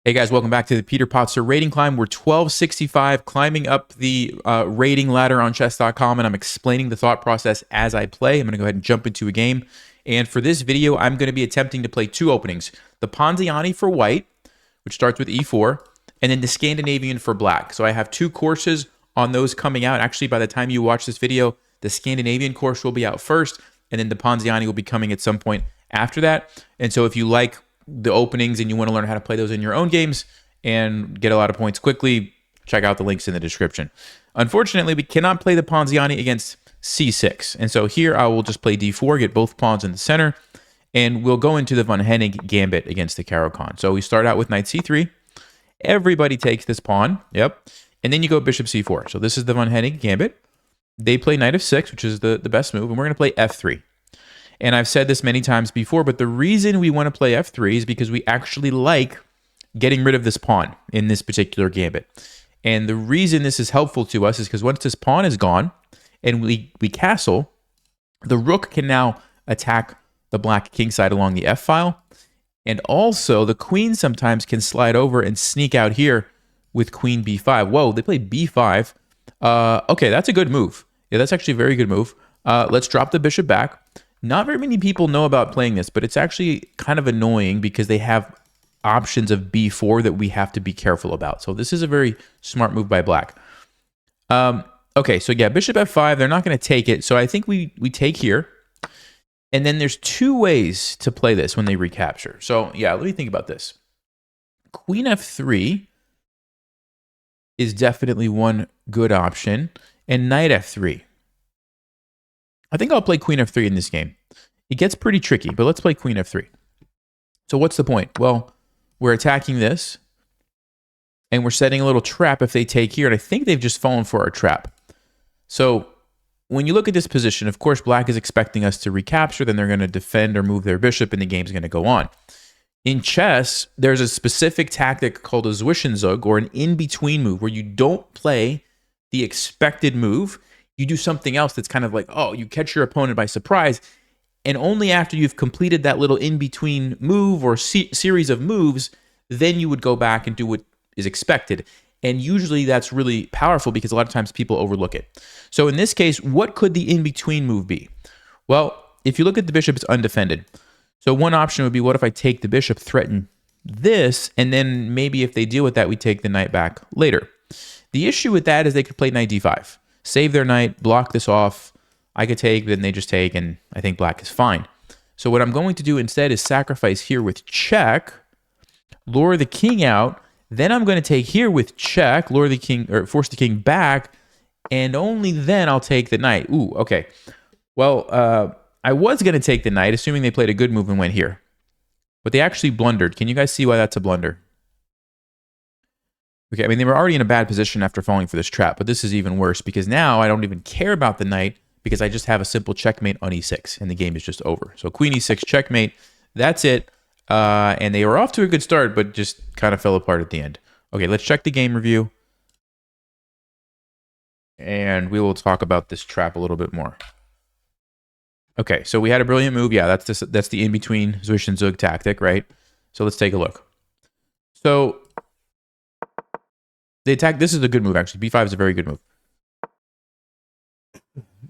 Hey guys, welcome back to the Peter-Patzer rating climb. We're 1265, climbing up the rating ladder on chess.com, and I'm explaining the thought process as I play. I'm going to go ahead and jump into a game. And for this video, I'm going to be attempting to play two openings. The Ponziani for white, which starts with e4, and then the Scandinavian for black. So I have two courses on those coming out. Actually, by the time you watch this video, the Scandinavian course will be out first, and then the Ponziani will be coming at some point after that. And so if you like the openings and you want to learn how to play those in your own games and get a lot of points quickly, check out the links in the description. Unfortunately, we cannot play the Ponziani against c6. And so here I will just play d4, get both pawns in the center, and we'll go into the von Hennig gambit against the Caro-Kann. So we start out with knight c3. Everybody takes this pawn. Yep. And then you go bishop c4. So this is the von Hennig gambit. They play knight f6, which is the best move, and we're going to play f3. And I've said this many times before, but the reason we want to play f3 is because we actually like getting rid of this pawn in this particular gambit. And the reason this is helpful to us is because once this pawn is gone and we castle, the rook can now attack the black king side along the f file. And also the queen sometimes can slide over and sneak out here with queen b5. Whoa, they played b5. Okay, that's a good move. Yeah, that's actually a very good move. Let's drop the bishop back. Not very many people know about playing this, but it's actually kind of annoying because they have options of b4 that we have to be careful about. So this is a very smart move by black. Okay, so yeah, bishop f5, they're not going to take it. So I think we take here. And then there's two ways to play this when they recapture. So yeah, let me think about this. Queen f3 is definitely one good option. And knight f3. I think I'll play queen f3 in this game. It gets pretty tricky, but let's play queen f3. So what's the point? Well, we're attacking this, and we're setting a little trap if they take here, and I think they've just fallen for our trap. So when you look at this position, of course, black is expecting us to recapture, then they're going to defend or move their bishop, and the game's going to go on. In chess, there's a specific tactic called a Zwischenzug, or an in-between move, where you don't play the expected move. You do something else that's kind of like, oh, you catch your opponent by surprise. And only after you've completed that little in-between move or series of moves, then you would go back and do what is expected. And usually that's really powerful because a lot of times people overlook it. So in this case, what could the in-between move be? Well, if you look at the bishop, it's undefended. So one option would be, what if I take the bishop, threaten this, and then maybe if they deal with that, we take the knight back later. The issue with that is they could play knight d5. Save their knight, block this off. I could take, then they just take, and I think black is fine. So what I'm going to do instead is sacrifice here with check, lure the king out. Then I'm going to take here with check, lure the king, or force the king back, and only then I'll take the knight. Ooh, okay. Well, I was going to take the knight, assuming they played a good move and went here. But they actually blundered. Can you guys see why that's a blunder? Okay, I mean, they were already in a bad position after falling for this trap, but this is even worse because now I don't even care about the knight because I just have a simple checkmate on e6, and the game is just over. So queen e6, checkmate, that's it. And they were off to a good start, but just kind of fell apart at the end. Okay, let's check the game review. And we will talk about this trap a little bit more. Okay, so we had a brilliant move. Yeah, that's the in-between Zwischenzug tactic, right? So let's take a look. So they attack. This is a good move, actually. b5 is a very good move.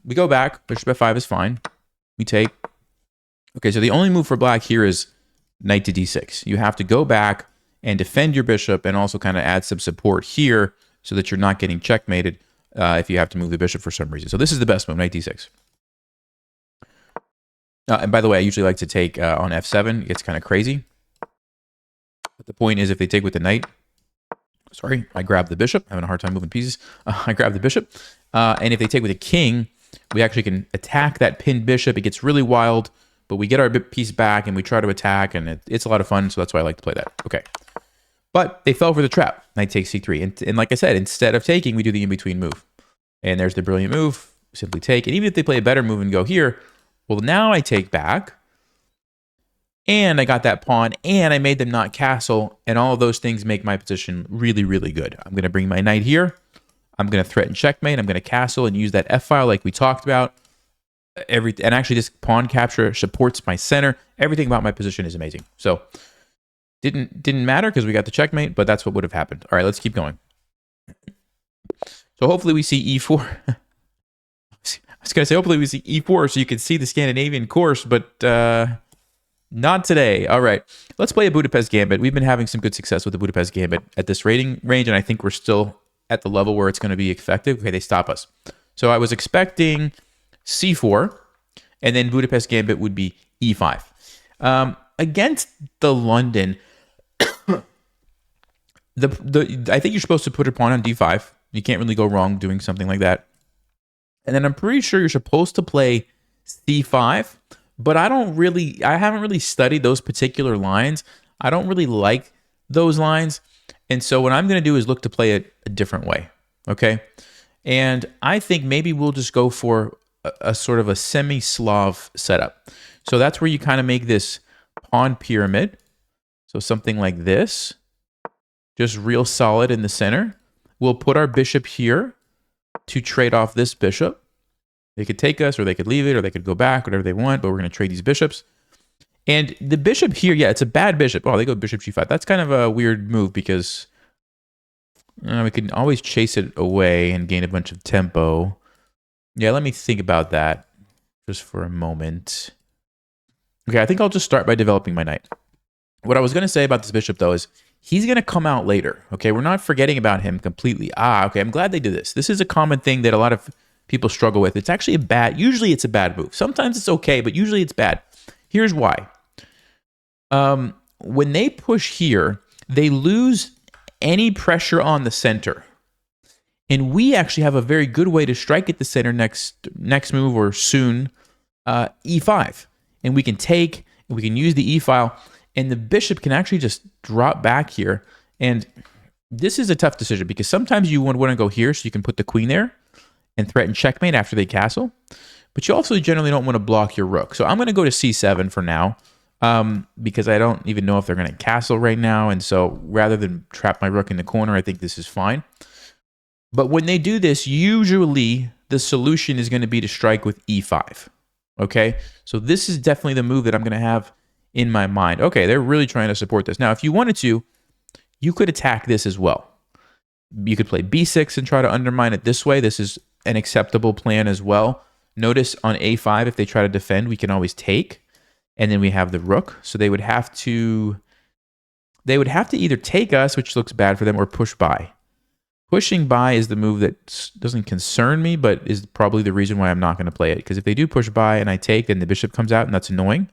We go back. Bishop f5 is fine. We take. Okay, so the only move for black here is knight to d6. You have to go back and defend your bishop and also kind of add some support here so that you're not getting checkmated if you have to move the bishop for some reason. So this is the best move, knight d6. And by the way, I usually like to take on f7. It gets kind of crazy. But the point is, if they take with the knight, sorry, I grab the bishop. I'm having a hard time moving pieces. I grab the bishop. And if they take with a king, we actually can attack that pinned bishop. It gets really wild, but we get our piece back and we try to attack, and it's a lot of fun, so that's why I like to play that. Okay. But they fell for the trap. Knight takes c3. And like I said, instead of taking, we do the in-between move. And there's the brilliant move. Simply take. And even if they play a better move and go here, well, now I take back. And I got that pawn, and I made them not castle, and all of those things make my position really, really good. I'm going to bring my knight here. I'm going to threaten checkmate. I'm going to castle and use that f-file like we talked about. And actually, this pawn capture supports my center. Everything about my position is amazing. So Didn't matter because we got the checkmate, but that's what would have happened. All right, let's keep going. So hopefully we see e4. I was going to say hopefully we see e4 so you can see the Scandinavian course, but not today. All right, let's play a Budapest Gambit. We've been having some good success with the Budapest Gambit at this rating range, and I think we're still at the level where it's going to be effective. Okay, they stop us. So I was expecting c4, and then Budapest Gambit would be e5. Against the London, I think you're supposed to put a pawn on d5. You can't really go wrong doing something like that. And then I'm pretty sure you're supposed to play c5, but I haven't really studied those particular lines. I don't really like those lines. And so what I'm going to do is look to play it a different way, okay? And I think maybe we'll just go for a sort of a semi-Slav setup. So that's where you kind of make this pawn pyramid. So something like this, just real solid in the center. We'll put our bishop here to trade off this bishop. They could take us, or they could leave it, or they could go back, whatever they want, but we're going to trade these bishops. And the bishop here, yeah, it's a bad bishop. Oh, they go bishop g5. That's kind of a weird move because we can always chase it away and gain a bunch of tempo. Yeah, let me think about that just for a moment. Okay, I think I'll just start by developing my knight. What I was going to say about this bishop, though, is he's going to come out later. Okay, we're not forgetting about him completely. Okay, I'm glad they did this. This is a common thing that a lot of people struggle with. It's actually usually it's a bad move. Sometimes it's okay, but usually it's bad. Here's why. When they push here, they lose any pressure on the center. And we actually have a very good way to strike at the center next move or soon, e5. And we can take, and we can use the e-file, and the bishop can actually just drop back here. And this is a tough decision because sometimes you want to go here so you can put the queen there and threaten checkmate after they castle. But you also generally don't want to block your rook. So I'm going to go to c7 for now because I don't even know if they're going to castle right now. And so rather than trap my rook in the corner, I think this is fine. But when they do this, usually the solution is going to be to strike with e5. Okay, so this is definitely the move that I'm going to have in my mind. Okay, they're really trying to support this. Now, if you wanted to, you could attack this as well. You could play b6 and try to undermine it this way. This is an acceptable plan as well. Notice on a5, if they try to defend, we can always take. And then we have the rook. So they would have to either take us, which looks bad for them, or push by. Pushing by is the move that doesn't concern me, but is probably the reason why I'm not going to play it. Because if they do push by and I take, then the bishop comes out, and that's annoying.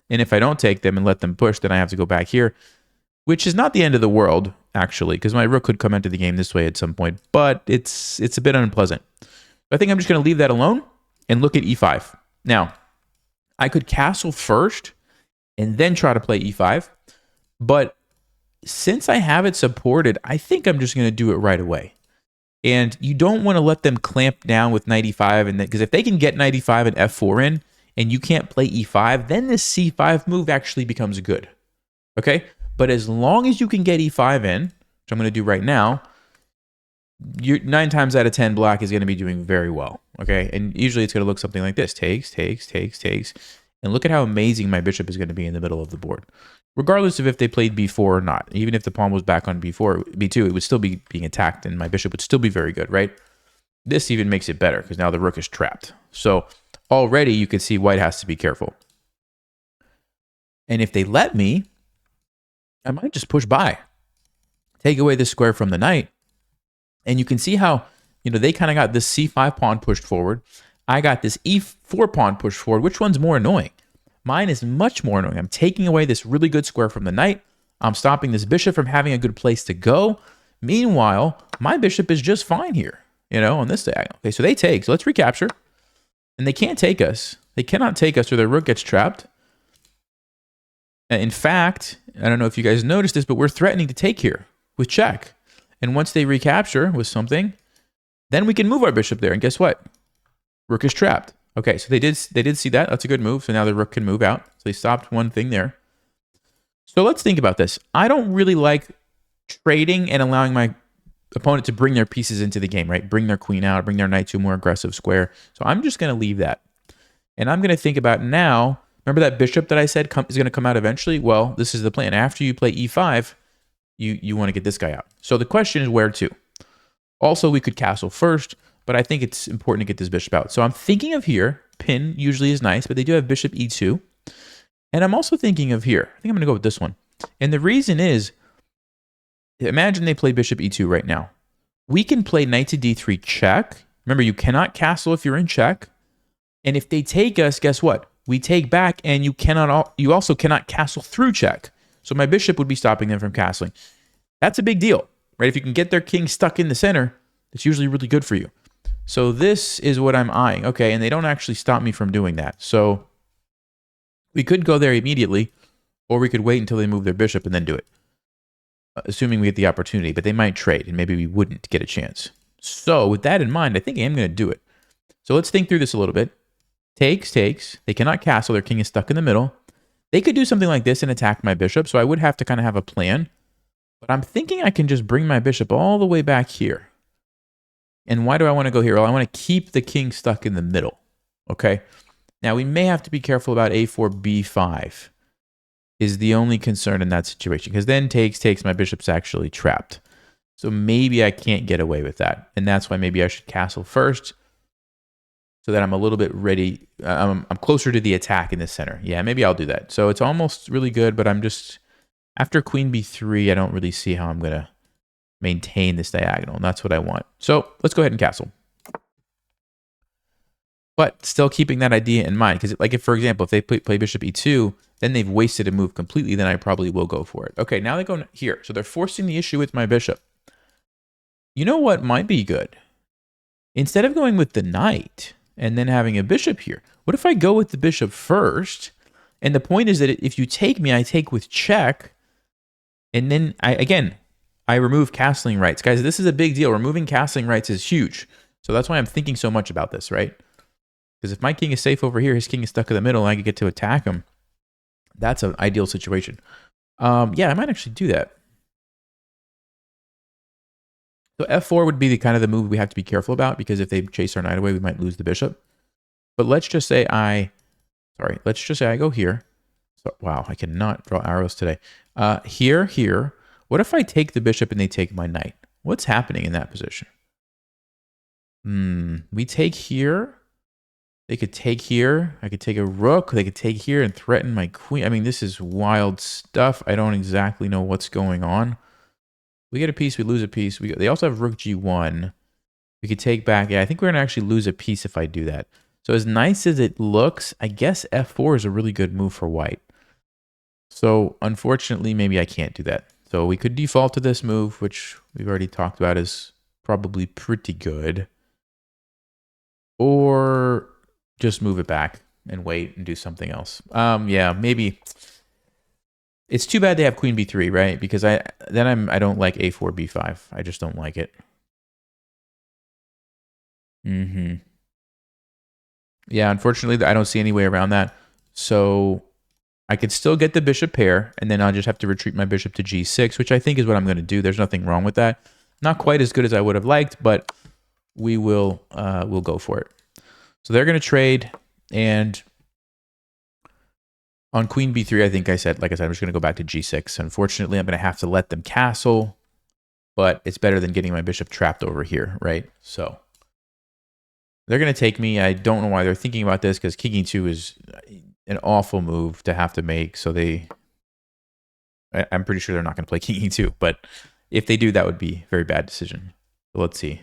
And if I don't take them and let them push, then I have to go back here, which is not the end of the world, actually, because my rook could come into the game this way at some point, but it's a bit unpleasant. I think I'm just going to leave that alone and look at e5. Now, I could castle first and then try to play e5, but since I have it supported, I think I'm just going to do it right away. And you don't want to let them clamp down with knight e5, and because if they can get knight e5 and f4 in, and you can't play e5, then this c5 move actually becomes good. Okay? But as long as you can get e5 in, which I'm going to do right now, 9 times out of 10, black is going to be doing very well. Okay? And usually it's going to look something like this. Takes, takes, takes, takes. And look at how amazing my bishop is going to be in the middle of the board. Regardless of if they played b4 or not. Even if the pawn was back on b4, b2, it would still be being attacked, and my bishop would still be very good, right? This even makes it better, because now the rook is trapped. So already you can see white has to be careful. And if they let me, I might just push by. Take away this square from the knight. And you can see how, they kind of got this c5 pawn pushed forward. I got this e4 pawn pushed forward. Which one's more annoying? Mine is much more annoying. I'm taking away this really good square from the knight. I'm stopping this bishop from having a good place to go. Meanwhile, my bishop is just fine here, on this diagonal. Okay, so they take. So let's recapture. And they can't take us. They cannot take us or their rook gets trapped. In fact, I don't know if you guys noticed this, but we're threatening to take here with check. And once they recapture with something, then we can move our bishop there. And guess what? Rook is trapped. Okay, so they did see that. That's a good move. So now the rook can move out. So they stopped one thing there. So let's think about this. I don't really like trading and allowing my opponent to bring their pieces into the game, right? Bring their queen out, bring their knight to a more aggressive square. So I'm just going to leave that. And I'm going to think about now Remember that bishop that I said is going to come out eventually? Well, this is the plan. After you play e5, you want to get this guy out. So the question is where to? Also, we could castle first, but I think it's important to get this bishop out. So I'm thinking of here. Pin usually is nice, but they do have bishop e2. And I'm also thinking of here. I think I'm going to go with this one. And the reason is, imagine they play bishop e2 right now. We can play knight to d3 check. Remember, you cannot castle if you're in check. And if they take us, guess what? We take back, and you also cannot castle through check. So my bishop would be stopping them from castling. That's a big deal, right? If you can get their king stuck in the center, it's usually really good for you. So this is what I'm eyeing. Okay, and they don't actually stop me from doing that. So we could go there immediately, or we could wait until they move their bishop and then do it, assuming we get the opportunity. But they might trade, and maybe we wouldn't get a chance. So with that in mind, I think I am going to do it. So let's think through this a little bit. Takes. They cannot castle. Their king is stuck in the middle. They could do something like this and attack my bishop, so I would have to kind of have a plan. But I'm thinking I can just bring my bishop all the way back here. And why do I want to go here? Well, I want to keep the king stuck in the middle. Okay? Now, we may have to be careful about a4, b5 is the only concern in that situation. Because then takes, my bishop's actually trapped. So maybe I can't get away with that. And that's why maybe I should castle first, so that I'm a little bit ready. I'm closer to the attack in the center. Yeah, maybe I'll do that. So it's almost really good, but I'm just, after queen b3, I don't really see how I'm going to maintain this diagonal, and that's what I want. So let's go ahead and castle. But still keeping that idea in mind, because like if, for example, if they play bishop e2, then they've wasted a move completely, then I probably will go for it. Okay, now they go here. So they're forcing the issue with my bishop. You know what might be good? Instead of going with the knight and then having a bishop here, what if I go with the bishop first? And the point is that if you take me, I take with check. And then, I remove castling rights. Guys, this is a big deal. Removing castling rights is huge. So that's why I'm thinking so much about this, right? Because if my king is safe over here, his king is stuck in the middle, and I could get to attack him. That's an ideal situation. Yeah, I might actually do that. So f4 would be the kind of the move we have to be careful about, because if they chase our knight away, we might lose the bishop. But let's just say I go here. So, wow, I cannot draw arrows today. Here. What if I take the bishop and they take my knight? What's happening in that position? We take here. They could take here. I could take a rook. They could take here and threaten my queen. I mean, this is wild stuff. I don't exactly know what's going on. We get a piece, we lose a piece. They also have rook g1. We could take back. Yeah, I think we're going to actually lose a piece if I do that. So as nice as it looks, I guess f4 is a really good move for white. So unfortunately, maybe I can't do that. So we could default to this move, which we've already talked about is probably pretty good. Or just move it back and wait and do something else. Yeah, maybe. It's too bad they have queen b3, right? Because I don't like a4, b5. I just don't like it. Yeah, unfortunately, I don't see any way around that. So I could still get the bishop pair, and then I'll just have to retreat my bishop to g6, which I think is what I'm going to do. There's nothing wrong with that. Not quite as good as I would have liked, but we will we'll go for it. So they're going to trade, and on queen b3, like I said, I'm just going to go back to g6. Unfortunately, I'm going to have to let them castle, but it's better than getting my bishop trapped over here, right? So they're going to take me. I don't know why they're thinking about this, because king e2 is an awful move to have to make. So I'm pretty sure they're not going to play king e2, but if they do, that would be a very bad decision. So let's see.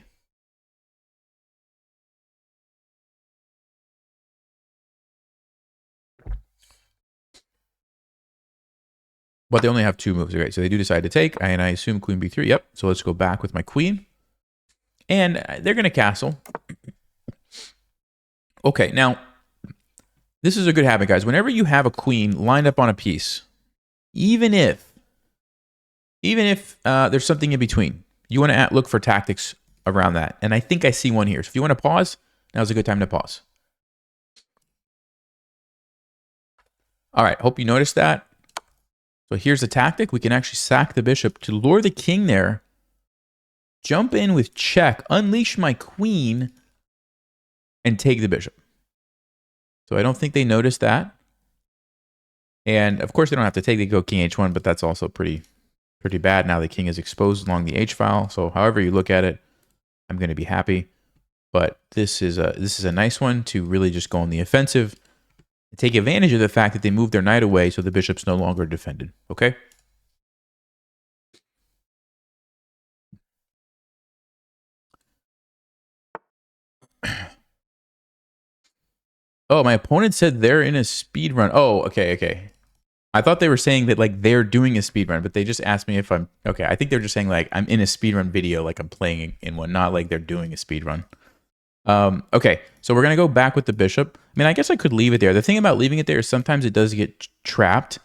But they only have two moves, right? So they do decide to take, and I assume queen b3. Yep. So let's go back with my queen. And they're going to castle. Okay, now, this is a good habit, guys. Whenever you have a queen lined up on a piece, even if there's something in between, you want to look for tactics around that. And I think I see one here. So if you want to pause, now's a good time to pause. All right, hope you noticed that. So here's the tactic. We can actually sack the bishop to lure the king there, jump in with check, unleash my queen, and take the bishop. So I don't think they noticed that. And of course, they don't have to take. They go king h1, but that's also pretty bad. Now the king is exposed along the h file. So however you look at it, I'm going to be happy. But this is a nice one to really just go on the offensive and take advantage of the fact that they moved their knight away, so the bishop's no longer defended. Okay. Oh, my opponent said they're in a speed run. Oh, okay. I thought they were saying that like they're doing a speed run, but they just asked me if I'm okay. I think they're just saying like I'm in a speed run video, like I'm playing in one, not like they're doing a speed run. Okay, so we're gonna go back with the bishop. I mean, I guess I could leave it there. The thing about leaving it there is sometimes it does get trapped,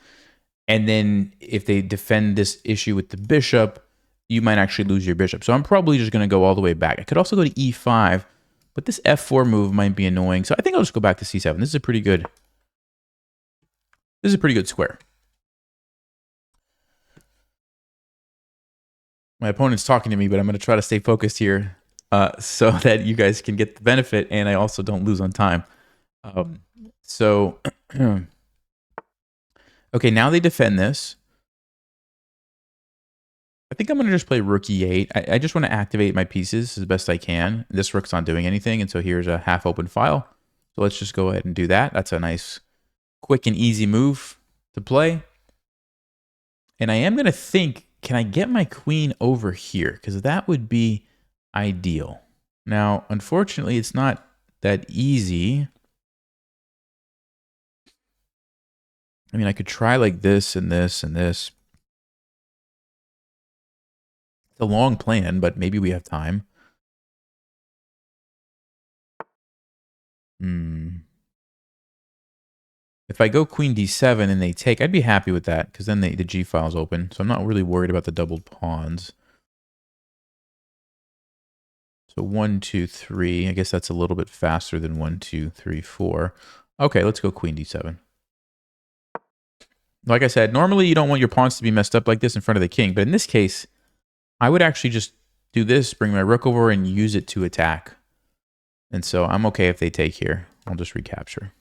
and then if they defend this issue with the bishop, you might actually lose your bishop. So I'm probably just gonna go all the way back. I could also go to e5, but this f4 move might be annoying. So I think I'll just go back to c7. This is a pretty good. This is a pretty good square. My opponent's talking to me, but I'm going to try to stay focused here so that you guys can get the benefit and I also don't lose on time. Okay, now they defend this. I think I'm going to just play rook e8. I just want to activate my pieces as best I can. This rook's not doing anything, and so here's a half open file. So let's just go ahead and do that. That's a nice, quick and easy move to play. And I am going to think, can I get my queen over here? Because that would be ideal. Now, unfortunately, it's not that easy. I mean, I could try like this and this and this. It's a long plan, but maybe we have time. If I go queen d7 and they take, I'd be happy with that because then the g file's open. So I'm not really worried about the doubled pawns. So 1, 2, 3. I guess that's a little bit faster than 1, 2, 3, 4. Okay, let's go queen d7. Like I said, normally you don't want your pawns to be messed up like this in front of the king. But in this case, I would actually just do this, bring my rook over, and use it to attack. And so I'm okay if they take here. I'll just recapture.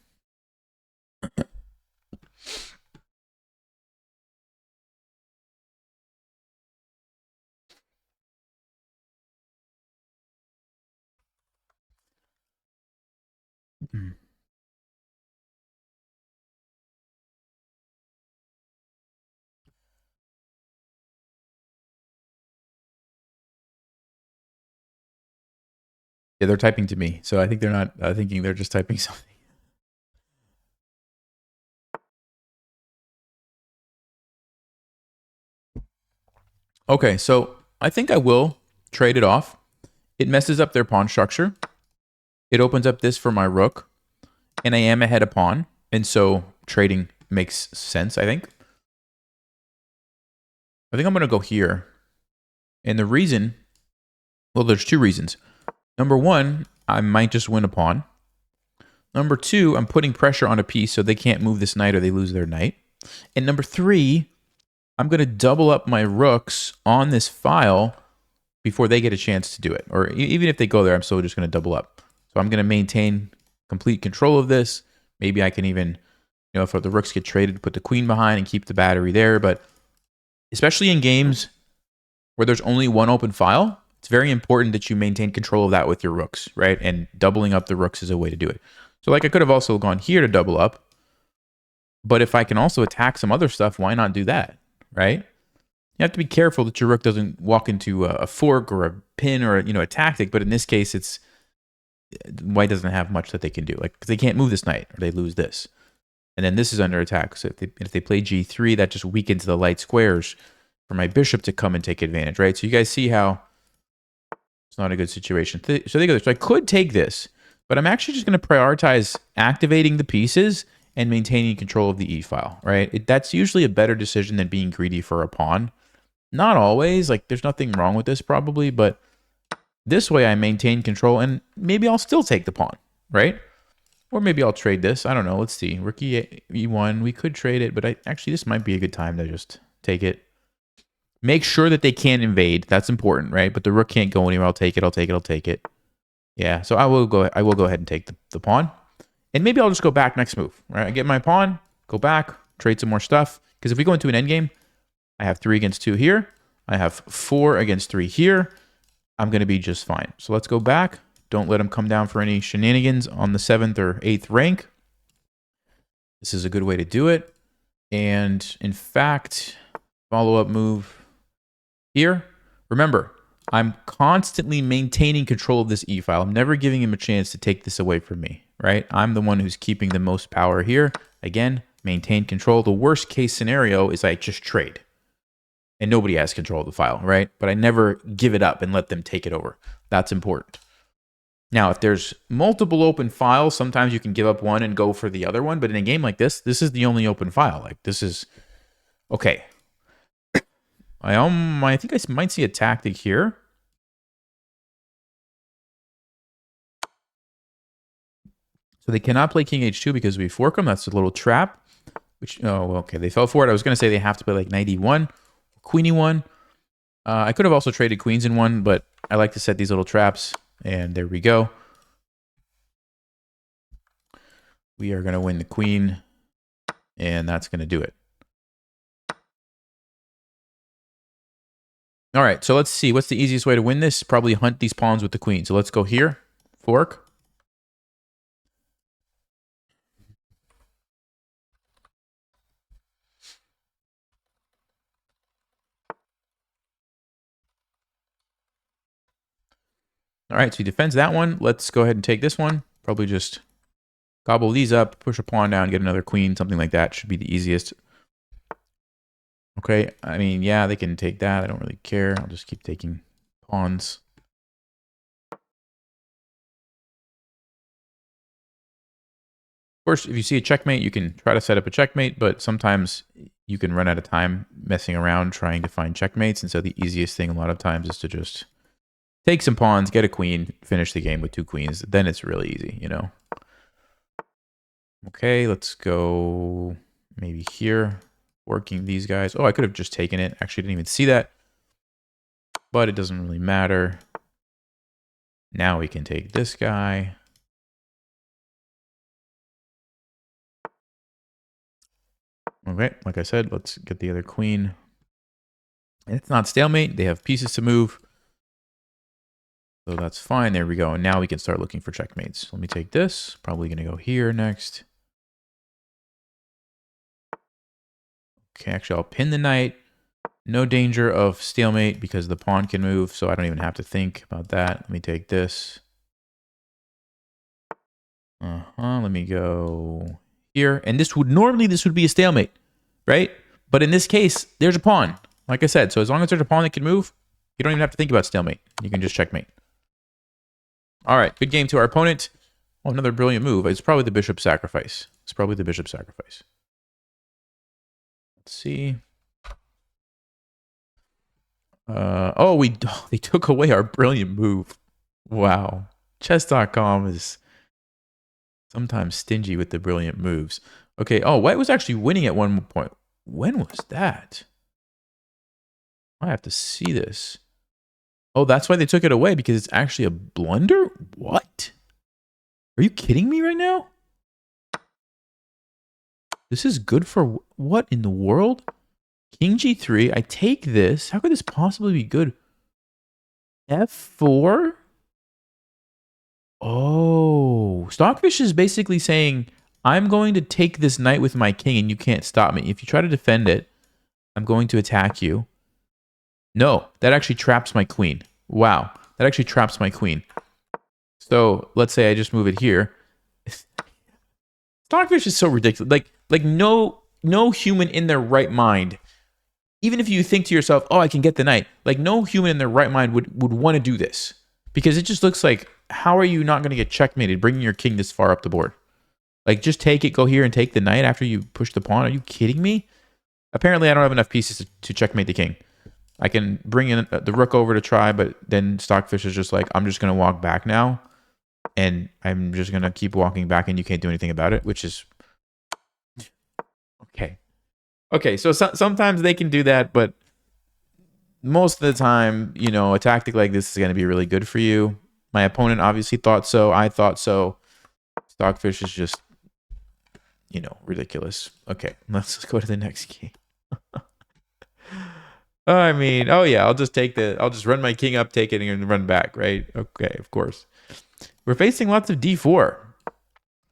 Yeah, they're typing to me. So I think they're not thinking, they're just typing something. Okay, so I think I will trade it off. It messes up their pawn structure. It opens up this for my rook. And I am ahead of pawn. And so trading makes sense, I think. I think I'm going to go here. And the reason, well, there's two reasons. Number one, I might just win a pawn. Number two, I'm putting pressure on a piece so they can't move this knight or they lose their knight. And number three, I'm going to double up my rooks on this file before they get a chance to do it. Or even if they go there, I'm still just going to double up. So I'm going to maintain complete control of this. Maybe I can even, you know, if the rooks get traded, put the queen behind and keep the battery there. But especially in games where there's only one open file, it's very important that you maintain control of that with your rooks, right? And doubling up the rooks is a way to do it. So like I could have also gone here to double up. But if I can also attack some other stuff, why not do that, right? You have to be careful that your rook doesn't walk into a fork or a pin or a tactic. But in this case, it's white doesn't have much that they can do. Like, because they can't move this knight or they lose this. And then this is under attack. So if they play g3, that just weakens the light squares for my bishop to come and take advantage, right? So you guys see how it's not a good situation. So they go there. So I could take this, but I'm actually just going to prioritize activating the pieces and maintaining control of the e file, right? That's usually a better decision than being greedy for a pawn. Not always. Like, there's nothing wrong with this probably, but this way I maintain control and maybe I'll still take the pawn, right? Or maybe I'll trade this. I don't know. Let's see. Rook e1. We could trade it, but actually this might be a good time to just take it. Make sure that they can't invade. That's important, right? But the rook can't go anywhere. I'll take it. I'll take it. I'll take it. Yeah. So I will go ahead and take the pawn. And maybe I'll just go back next move, right? I get my pawn, go back, trade some more stuff. Because if we go into an endgame, I have 3 against 2 here. I have 4 against 3 here. I'm going to be just fine. So let's go back. Don't let him come down for any shenanigans on the 7th or 8th rank. This is a good way to do it. And in fact, follow-up move here. Remember, I'm constantly maintaining control of this e-file. I'm never giving him a chance to take this away from me, right? I'm the one who's keeping the most power here. Again, maintain control. The worst case scenario is I just trade and nobody has control of the file, right? But I never give it up and let them take it over. That's important. Now, if there's multiple open files, sometimes you can give up one and go for the other one. But in a game like this is the only open file. Like, this is okay. I think I might see a tactic here. So they cannot play King H2 because we fork them. That's a little trap. Which, oh, okay, they fell for it. I was going to say they have to play like Knight E1, Queen E1. I could have also traded queens in one, but I like to set these little traps. And there we go. We are going to win the queen, and that's going to do it. All right, so let's see. What's the easiest way to win this? Probably hunt these pawns with the queen. So let's go here. Fork. All right, so he defends that one. Let's go ahead and take this one. Probably just gobble these up, push a pawn down, get another queen, something like that. Should be the easiest. Okay, I mean, yeah, they can take that. I don't really care. I'll just keep taking pawns. Of course, if you see a checkmate, you can try to set up a checkmate, but sometimes you can run out of time messing around trying to find checkmates. And so the easiest thing a lot of times is to just take some pawns, get a queen, finish the game with 2 queens. Then it's really easy, you know. Okay, let's go maybe here. Working these guys. Oh, I could have just taken it. Actually, didn't even see that. But it doesn't really matter. Now we can take this guy. Okay, like I said, let's get the other queen. And it's not stalemate. They have pieces to move. So that's fine. There we go. And now we can start looking for checkmates. Let me take this. Probably going to go here next. Okay, actually, I'll pin the knight. No danger of stalemate because the pawn can move, so I don't even have to think about that. Let me take this. Let me go here. And this would be a stalemate, right? But in this case, there's a pawn. Like I said, so as long as there's a pawn that can move, you don't even have to think about stalemate. You can just checkmate. All right, good game to our opponent. Oh, another brilliant move. It's probably the bishop sacrifice. Let's see. They took away our brilliant move. Wow. Chess.com is sometimes stingy with the brilliant moves. Okay. Oh, White was actually winning at one point. When was that? I have to see this. Oh, that's why they took it away, because it's actually a blunder? What? Are you kidding me right now? This is good for what in the world? King G3. I take this. How could this possibly be good? F4? Oh. Stockfish is basically saying, I'm going to take this knight with my king and you can't stop me. If you try to defend it, I'm going to attack you. No, that actually traps my queen. Wow. That actually traps my queen. So let's say I just move it here. Stockfish is so ridiculous. Like no human in their right mind, even if you think to yourself, oh, I can get the knight, like no human in their right mind would want to do this, because it just looks like, how are you not going to get checkmated bringing your king this far up the board? Like, just take it, go here and take the knight after you push the pawn. Are you kidding me? Apparently, I don't have enough pieces to checkmate the king. I can bring in the rook over to try, but then Stockfish is just like, I'm just going to walk back now, and I'm just going to keep walking back, and you can't do anything about it, which is... Okay. Okay, so sometimes they can do that, but most of the time, you know, a tactic like this is going to be really good for you. My opponent obviously thought so. I thought so. Stockfish is just, you know, ridiculous. Okay, let's go to the next game. I mean, oh yeah, I'll just run my king up, take it, and run back, right? Okay, of course. We're facing lots of d4.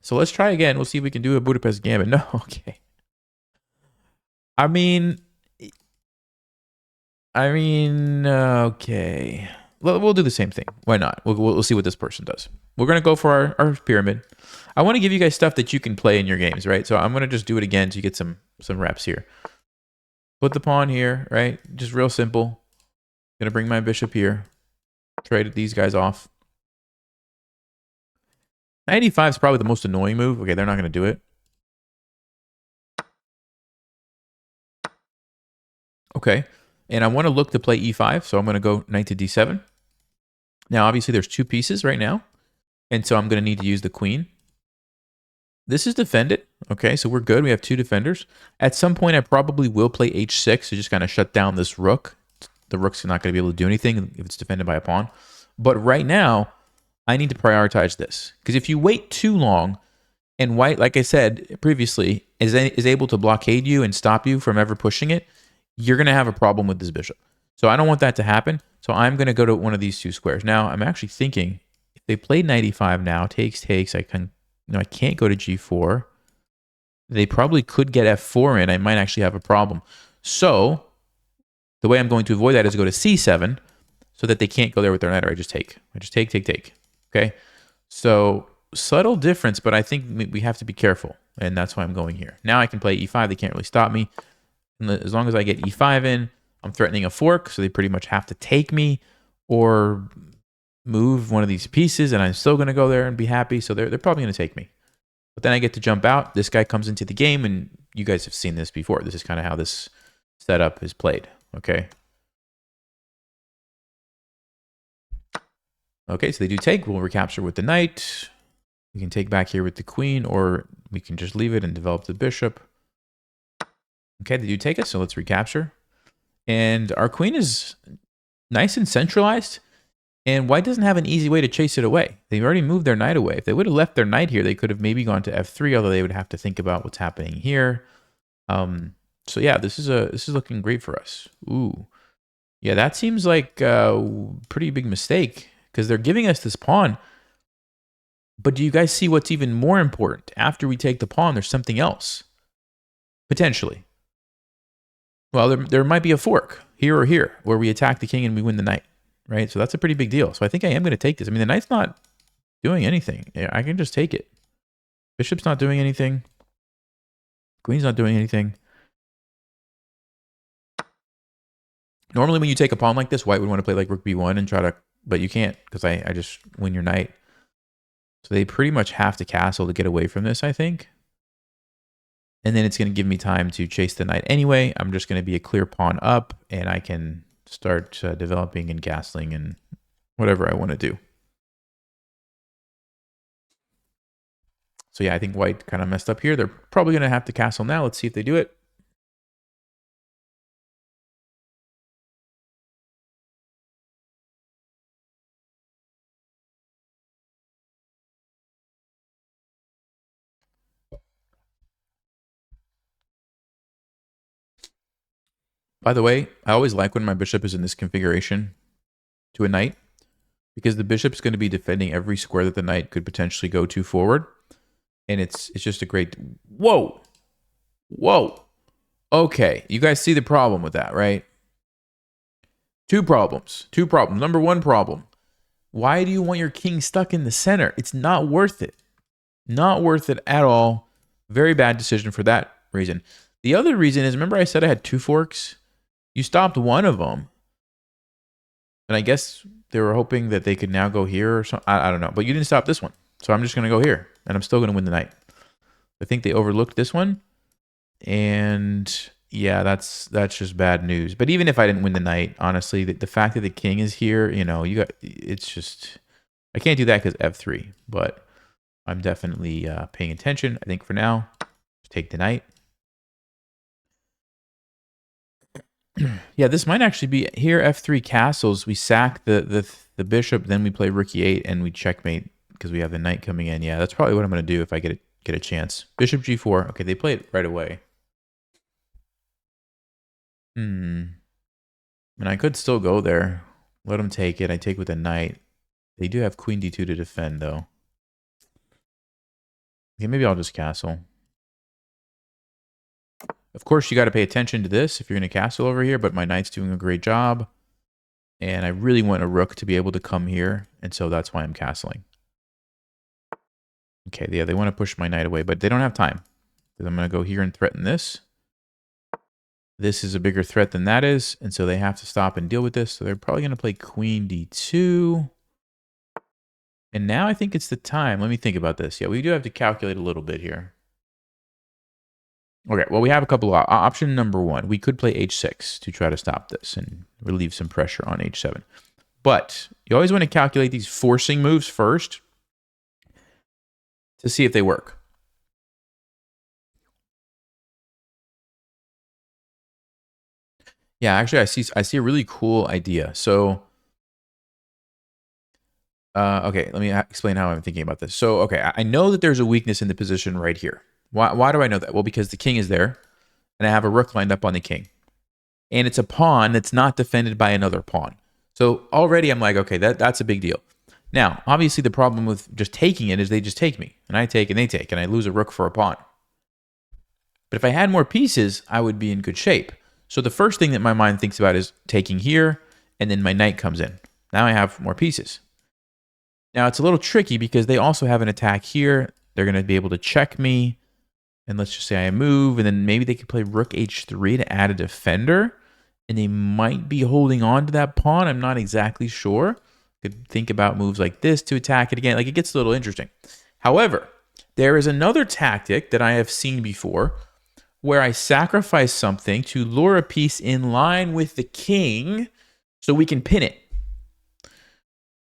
So let's try again. We'll see if we can do a Budapest gambit. No, okay. I mean, okay. We'll do the same thing. Why not? We'll see what this person does. We're going to go for our pyramid. I want to give you guys stuff that you can play in your games, right? So I'm going to just do it again so you get some reps here. Put the pawn here, right? Just real simple. Going to bring my bishop here. Trade these guys off. 95 is probably the most annoying move. Okay, they're not going to do it. Okay, and I want to look to play e5, so I'm going to go knight to d7. Now, obviously, there's two pieces right now, and so I'm going to need to use the queen. This is defended. Okay, so we're good. We have two defenders. At some point, I probably will play h6 to just kind of shut down this rook. The rook's not going to be able to do anything if it's defended by a pawn. But right now, I need to prioritize this. Because if you wait too long, and white, like I said previously, is able to blockade you and stop you from ever pushing it, you're going to have a problem with this bishop. So I don't want that to happen. So I'm going to go to one of these two squares. Now, I'm actually thinking, if they played knight e5 now, takes, I can't go to g4. They probably could get f4 in. I might actually have a problem. So the way I'm going to avoid that is go to c7 so that they can't go there with their knight, or I just take. Take. Okay? So subtle difference, but I think we have to be careful, and that's why I'm going here. Now I can play e5. They can't really stop me. And as long as I get e5 in, I'm threatening a fork, so they pretty much have to take me or move one of these pieces, and I'm still going to go there and be happy. So they're probably going to take me. But then I get to jump out. This guy comes into the game, and you guys have seen this before. This is kind of how this setup is played. Okay. Okay, so they do take. We'll recapture with the knight. We can take back here with the queen, or we can just leave it and develop the bishop. Okay, they do take it, so let's recapture. And our queen is nice and centralized, and white doesn't have an easy way to chase it away. They've already moved their knight away. If they would have left their knight here, they could have maybe gone to f3, although they would have to think about what's happening here. So yeah, this is looking great for us. Ooh. Yeah, that seems like a pretty big mistake, because they're giving us this pawn. But do you guys see what's even more important? After we take the pawn, there's something else. Potentially. Well, there might be a fork here or here where we attack the king and we win the knight, right? So that's a pretty big deal. So I think I am going to take this. I mean, the knight's not doing anything. Yeah, I can just take it. Bishop's not doing anything. Queen's not doing anything. Normally when you take a pawn like this, white would want to play like rook b1 and try to, but you can't, because I just win your knight. So they pretty much have to castle to get away from this, I think. And then it's going to give me time to chase the knight anyway. I'm just going to be a clear pawn up, and I can start developing and castling and whatever I want to do. So yeah, I think white kind of messed up here. They're probably going to have to castle now. Let's see if they do it. By the way, I always like when my bishop is in this configuration to a knight, because the bishop's going to be defending every square that the knight could potentially go to forward. And it's just a great... Whoa! Whoa! Okay, you guys see the problem with that, right? Two problems. Number one problem. Why do you want your king stuck in the center? It's not worth it. Not worth it at all. Very bad decision for that reason. The other reason is, remember I said I had two forks? You stopped one of them. And I guess they were hoping that they could now go here or something. I don't know. But you didn't stop this one. So I'm just going to go here. And I'm still going to win the knight. I think they overlooked this one. And yeah, that's just bad news. But even if I didn't win the knight, honestly, the fact that the king is here, you know, it's just... I can't do that because f3. But I'm definitely paying attention. I think for now, take the knight. Yeah, this might actually be here. F3 castles. We sack the bishop, then we play rook e8, and we checkmate because we have the knight coming in. Yeah, that's probably what I'm going to do if I get it get a chance. Bishop g4. Okay, they play it right away. And I could still go there. Let them take it. I take with a knight. They do have queen d2 to defend, though. Okay, maybe I'll just castle. Of course, you got to pay attention to this if you're going to castle over here, but my knight's doing a great job. And I really want a rook to be able to come here, and so that's why I'm castling. Okay, yeah, they want to push my knight away, but they don't have time. So I'm going to go here and threaten this. This is a bigger threat than that is, and so they have to stop and deal with this. So they're probably going to play queen d2. And now I think it's the time. Let me think about this. Yeah, we do have to calculate a little bit here. Okay, well, we have a couple of option number one. We could play h6 to try to stop this and relieve some pressure on h7. But you always want to calculate these forcing moves first to see if they work. Yeah, actually, I see a really cool idea. So, okay, let me explain how I'm thinking about this. So, okay, I know that there's a weakness in the position right here. Why do I know that? Well, because the king is there, and I have a rook lined up on the king. And it's a pawn that's not defended by another pawn. So already I'm like, okay, that's a big deal. Now, obviously the problem with just taking it is they just take me. And I take and they take, and I lose a rook for a pawn. But if I had more pieces, I would be in good shape. So the first thing that my mind thinks about is taking here, and then my knight comes in. Now I have more pieces. Now it's a little tricky because they also have an attack here. They're going to be able to check me. And let's just say I move, and then maybe they could play rook h3 to add a defender. And they might be holding on to that pawn. I'm not exactly sure. Could think about moves like this to attack it again. Like, it gets a little interesting. However, there is another tactic that I have seen before where I sacrifice something to lure a piece in line with the king so we can pin it.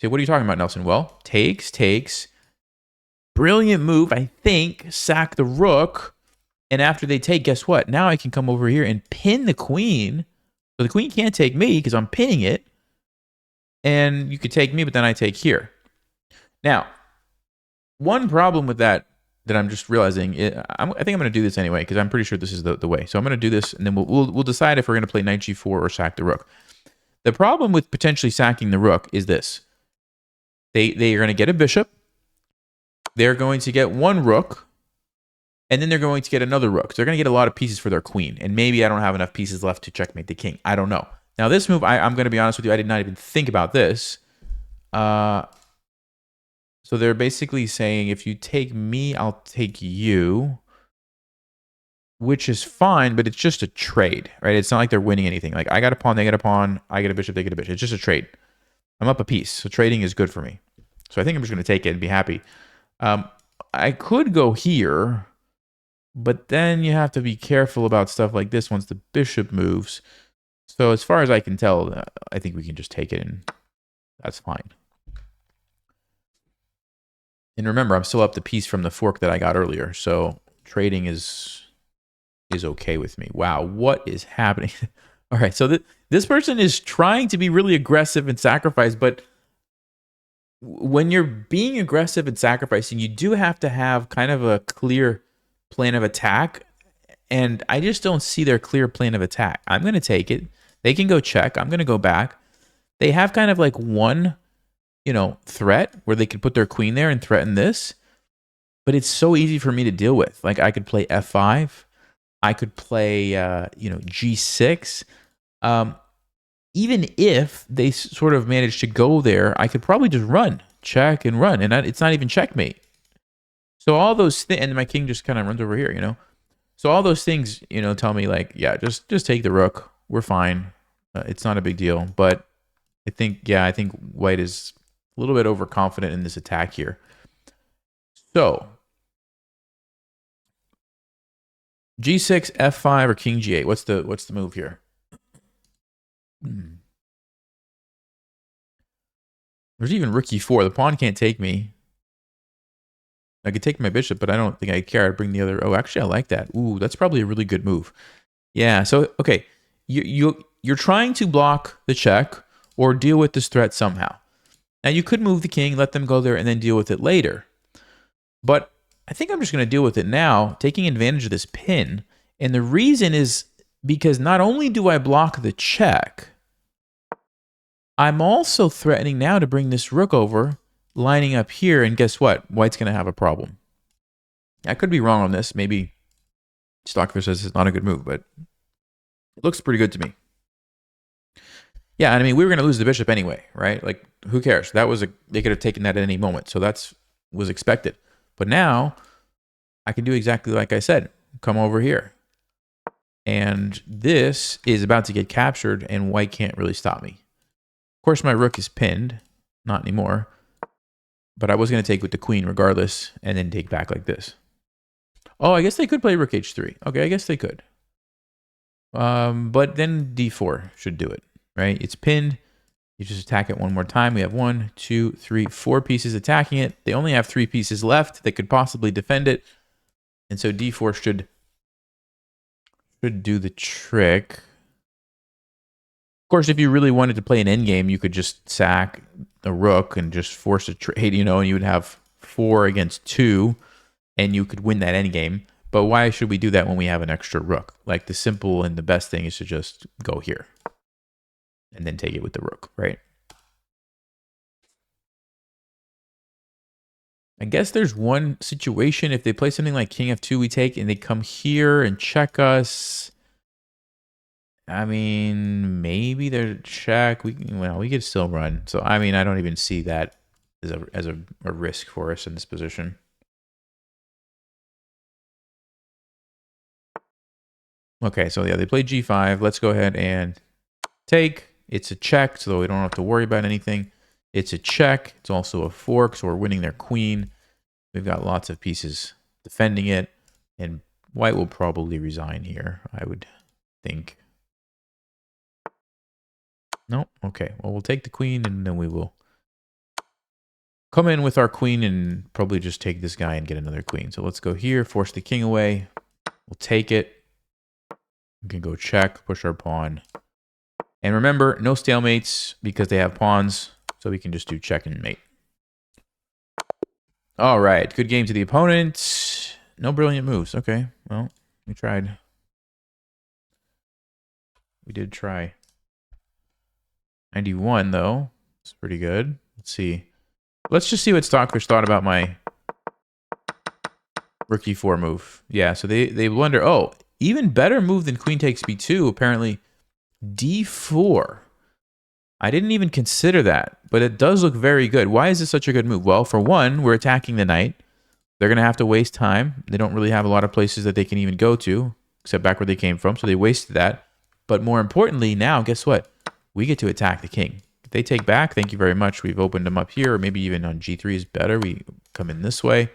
So what are you talking about, Nelson? Well, takes. Brilliant move, I think. Sack the rook. And after they take, guess what? Now I can come over here and pin the queen. So the queen can't take me because I'm pinning it. And you could take me, but then I take here. Now, one problem with that I'm just realizing, I think I'm going to do this anyway because I'm pretty sure this is the way. So I'm going to do this, and then we'll decide if we're going to play knight g4 or sack the rook. The problem with potentially sacking the rook is this. They are going to get a bishop. They're going to get one rook. And then they're going to get another rook. So they're going to get a lot of pieces for their queen. And maybe I don't have enough pieces left to checkmate the king. I don't know. Now, this move, I'm going to be honest with you, I did not even think about this. So they're basically saying, if you take me, I'll take you. Which is fine, but it's just a trade, right? It's not like they're winning anything. Like, I got a pawn, they get a pawn. I get a bishop, they get a bishop. It's just a trade. I'm up a piece. So trading is good for me. So I think I'm just going to take it and be happy. I could go here. But then you have to be careful about stuff like this once the bishop moves. So as far as I can tell, I think we can just take it, and that's fine. And remember, I'm still up the piece from the fork that I got earlier. So trading is okay with me. Wow, what is happening? All right, so this person is trying to be really aggressive and sacrifice, but when you're being aggressive and sacrificing, you do have to have kind of a clear plan of attack, and I just don't see their clear plan of attack. I'm going to take it. They can go check. I'm going to go back. They have kind of like one, threat where they could put their queen there and threaten this, but it's so easy for me to deal with. Like, I could play f5. I could play, g6. Even if they sort of manage to go there, I could probably just run, check and run, and it's not even checkmate. So all those things, and my king just kind of runs over here, So all those things, tell me like, yeah, just take the rook. We're fine. It's not a big deal. But I think white is a little bit overconfident in this attack here. So g6, f5, or king g8. What's the move here? There's even rook e4. The pawn can't take me. I could take my bishop, but I don't think I care. I'd bring the other. Oh, actually, I like that. Ooh, that's probably a really good move. Yeah, so, okay. You're trying to block the check or deal with this threat somehow. Now, you could move the king, let them go there, and then deal with it later. But I think I'm just going to deal with it now, taking advantage of this pin. And the reason is because not only do I block the check, I'm also threatening now to bring this rook over, lining up here, and guess what? White's going to have a problem. I could be wrong on this. Maybe Stockfish says it's not a good move, but it looks pretty good to me. Yeah, and I mean, we were going to lose the bishop anyway, right? Like, who cares? That was they could have taken that at any moment, so that's was expected. But now, I can do exactly like I said. Come over here. And this is about to get captured, and white can't really stop me. Of course, my rook is pinned. Not anymore. But I was going to take with the queen regardless, and then take back like this. Oh, I guess they could play rook h3. Okay, I guess they could. But then d4 should do it, right? It's pinned. You just attack it one more time. We have 1, 2, 3, 4 pieces attacking it. They only have 3 pieces left that could possibly defend it. And so d4 should do the trick. Of course, if you really wanted to play an endgame, you could just sack a rook and just force a trade, you know, and you would have 4 against 2, and you could win that endgame. But why should we do that when we have an extra rook? Like, the simple and the best thing is to just go here and then take it with the rook, right? I guess there's one situation. If they play something like king f2, we take, and they come here and check us. I mean, maybe they're check. We could still run. So, I mean, I don't even see that as a risk for us in this position. Okay, so yeah, they play g5. Let's go ahead and take. It's a check, so we don't have to worry about anything. It's a check. It's also a fork, so we're winning their queen. We've got lots of pieces defending it, and white will probably resign here, I would think. No? Okay, well, we'll take the queen, and then we will come in with our queen and probably just take this guy and get another queen. So let's go here, force the king away. We'll take it. We can go check, push our pawn. And remember, no stalemates because they have pawns, so we can just do check and mate. All right, good game to the opponent. No brilliant moves. Okay, well, we tried. We did try. 91, though. It's pretty good. Let's see. Let's just see what Stockfish thought about my rook e4 move. Yeah, so they blunder. Oh, even better move than queen takes b2, apparently. d4. I didn't even consider that, but it does look very good. Why is this such a good move? Well, for one, we're attacking the knight. They're going to have to waste time. They don't really have a lot of places that they can even go to, except back where they came from, so they wasted that. But more importantly, now, guess what? We get to attack the king. If they take back, thank you very much. We've opened them up here, or maybe even on g3 is better. We come in this way.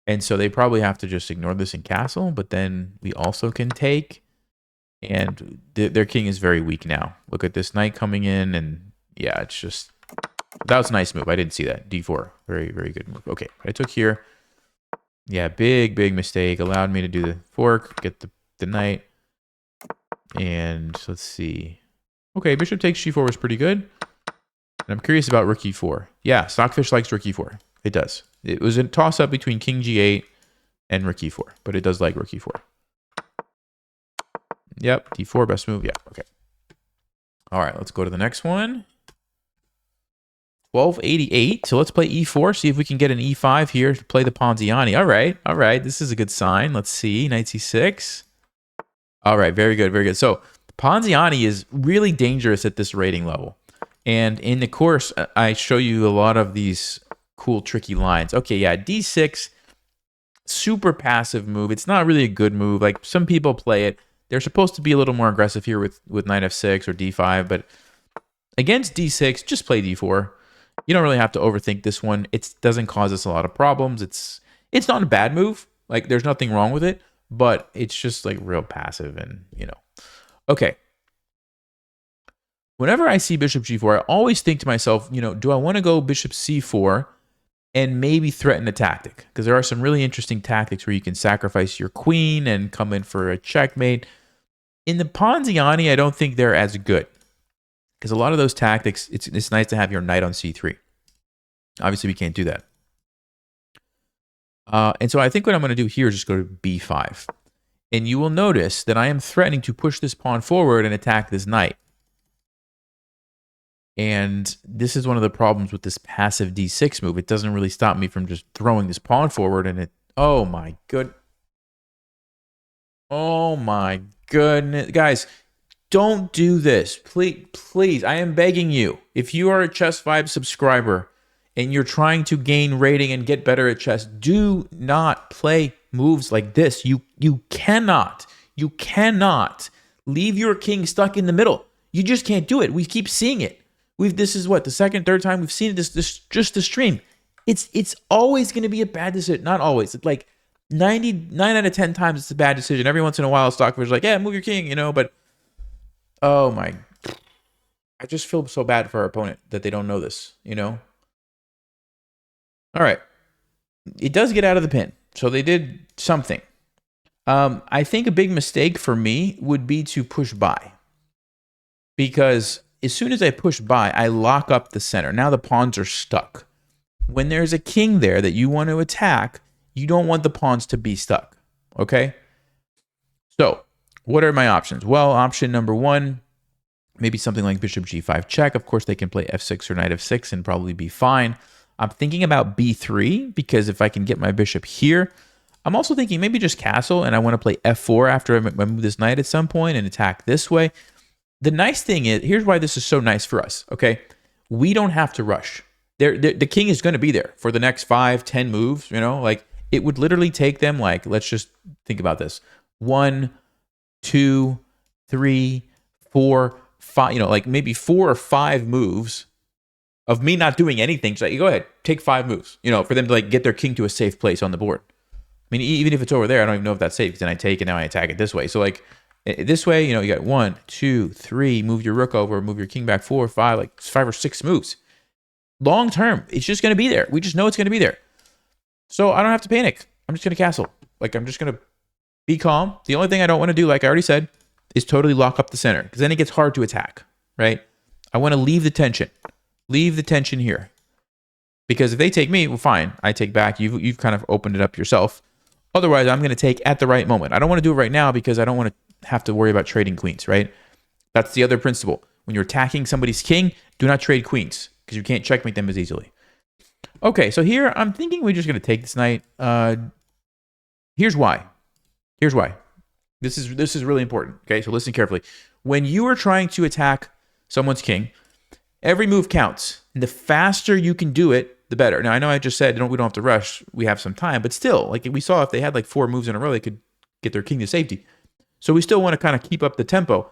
And so they probably have to just ignore this in castle, but then we also can take. And their king is very weak now. Look at this knight coming in, and yeah, it's just... That was a nice move. I didn't see that. d4. Very, very good move. Okay, I took here. Yeah, big, big mistake. Allowed me to do the fork, get the knight. And let's see. Okay, bishop takes g4 was pretty good. And I'm curious about rook e4. Yeah, Stockfish likes rook e4. It does. It was a toss-up between king g8 and rook e4, but it does like rook e4. Yep, d4, best move. Yeah, okay. All right, let's go to the next one. 1288. So let's play e4, see if we can get an e5 here to play the Ponziani. All right. This is a good sign. Let's see, knight c6. All right, very good, very good. So Ponziani is really dangerous at this rating level. And in the course, I show you a lot of these cool, tricky lines. Okay, yeah, d6, super passive move. It's not really a good move. Like, some people play it. They're supposed to be a little more aggressive here with knight f6 or d5, but against d6, just play d4. You don't really have to overthink this one. It doesn't cause us a lot of problems. It's not a bad move. Like, there's nothing wrong with it, but it's just like real passive and, you know. Okay. Whenever I see bishop g4, I always think to myself, you know, do I want to go bishop c4 and maybe threaten a tactic? Because there are some really interesting tactics where you can sacrifice your queen and come in for a checkmate. In the Ponziani, I don't think they're as good. Because a lot of those tactics, it's nice to have your knight on c3. Obviously, we can't do that. And so I think what I'm going to do here is just go to b5. And you will notice that I am threatening to push this pawn forward and attack this knight. And this is one of the problems with this passive d6 move. It doesn't really stop me from just throwing this pawn forward and it... Oh my good... Oh my goodness. Guys, don't do this. Please, I am begging you. If you are a Chess Vibe subscriber and you're trying to gain rating and get better at chess, do not play moves like this. You cannot leave your king stuck in the middle. You just can't do it. We keep seeing it. This is what, the second, third time we've seen it this stream. It's always going to be a bad decision. Not always. It's like 99 out of 10 times it's a bad decision. Every once in a while, Stockfish like, yeah, move your king, but oh my, I just feel so bad for our opponent that they don't know this, All right. It does get out of the pin. So they did something. I think a big mistake for me would be to push by. Because as soon as I push by, I lock up the center. Now the pawns are stuck. When there's a king there that you want to attack, you don't want the pawns to be stuck. Okay? So, what are my options? Well, option number one, maybe something like bishop g5 check. Of course, they can play f6 or knight f6 and probably be fine. I'm thinking about b3 because if I can get my bishop here, I'm also thinking maybe just castle and I want to play f4 after I move this knight at some point and attack this way. The nice thing is, here's why this is so nice for us, okay? We don't have to rush. The king is going to be there for the next 5-10 moves, Like, it would literally take them, like, let's just think about this. 1, 2, 3, 4, 5, like maybe 4 or 5 moves of me not doing anything. So go ahead, take 5 moves, for them to, like, get their king to a safe place on the board. I mean, even if it's over there, I don't even know if that's safe, because then I take and now I attack it this way. So, like, this way, you got 1, 2, 3, move your rook over, move your king back, 4, 5, like 5 or 6 moves. Long term, it's just going to be there. We just know it's going to be there. So I don't have to panic. I'm just going to castle. Like, I'm just going to be calm. The only thing I don't want to do, like I already said, is totally lock up the center, because then it gets hard to attack, right? I want to leave the tension. Leave the tension here. Because if they take me, well, fine. I take back. You've kind of opened it up yourself. Otherwise, I'm going to take at the right moment. I don't want to do it right now because I don't want to have to worry about trading queens, right? That's the other principle. When you're attacking somebody's king, do not trade queens, because you can't checkmate them as easily. Okay, so here I'm thinking we're just going to take this knight. Here's why. Here's why. This is really important. Okay, so listen carefully. When you are trying to attack someone's king, every move counts. And the faster you can do it, the better. Now, I know I just said we don't have to rush. We have some time. But still, like we saw, if they had like 4 moves in a row, they could get their king to safety. So we still want to kind of keep up the tempo.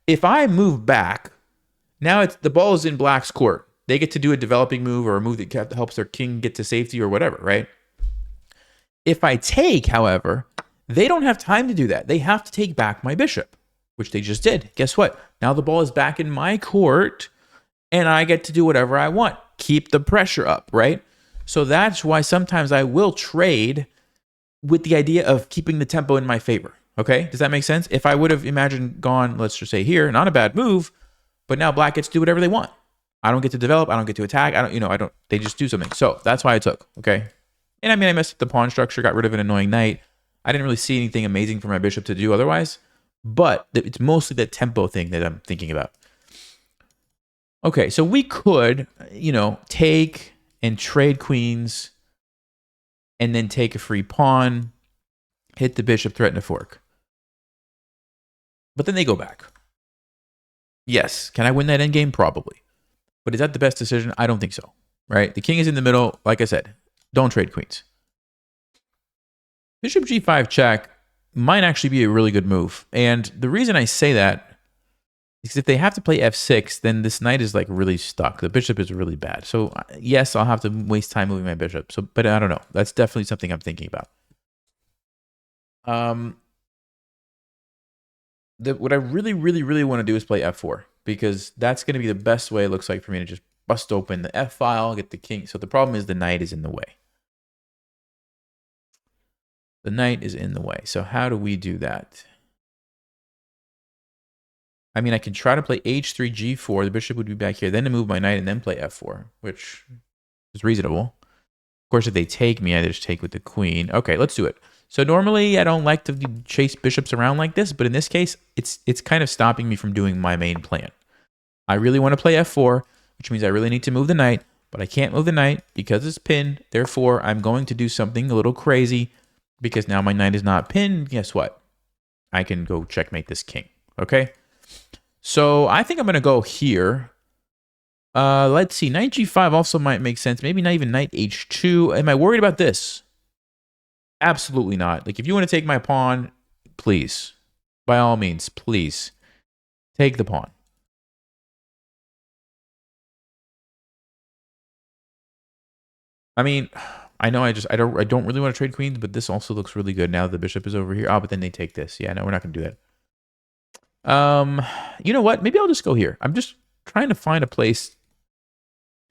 If I move back, now the ball is in black's court. They get to do a developing move or a move that helps their king get to safety or whatever, right? If I take, however, they don't have time to do that. They have to take back my bishop, which they just did. Guess what? Now the ball is back in my court, and I get to do whatever I want. Keep the pressure up, right? So that's why sometimes I will trade with the idea of keeping the tempo in my favor. Okay? Does that make sense? If I would have gone, let's just say here, not a bad move, but now black gets to do whatever they want. I don't get to develop. I don't get to attack. They just do something. So that's why I took. Okay? And I mean, I messed up the pawn structure, got rid of an annoying knight. I didn't really see anything amazing for my bishop to do otherwise, but it's mostly the tempo thing that I'm thinking about. Okay, so we could, take and trade queens and then take a free pawn, hit the bishop, threaten a fork. But then they go back. Yes, can I win that endgame? Probably. But is that the best decision? I don't think so, right? The king is in the middle. Like I said, don't trade queens. Bishop g5 check might actually be a really good move. And the reason I say that is because if they have to play f6, then this knight is like really stuck. The bishop is really bad. So yes, I'll have to waste time moving my bishop. But I don't know. That's definitely something I'm thinking about. What I really, really, really want to do is play f4, because that's going to be the best way, it looks like, for me to just bust open the f file, get the king. So the problem is the knight is in the way. The knight is in the way. So how do we do that? I mean, I can try to play h3, g4. The bishop would be back here. Then to move my knight and then play f4, which is reasonable. Of course, if they take me, I just take with the queen. Okay, let's do it. So normally I don't like to chase bishops around like this, but in this case, it's kind of stopping me from doing my main plan. I really want to play f4, which means I really need to move the knight, but I can't move the knight because it's pinned. Therefore, I'm going to do something a little crazy because now my knight is not pinned. Guess what? I can go checkmate this king. Okay? So I think I'm going to go here. Let's see. Knight g5 also might make sense. Maybe not even knight h2. Am I worried about this? Absolutely not. Like, if you want to take my pawn, please. By all means, please. Take the pawn. I mean, I know I don't really want to trade queens, but this also looks really good now the bishop is over here. Oh, but then they take this. Yeah, no, we're not going to do that. You know what? Maybe I'll just go here. I'm just trying to find a place.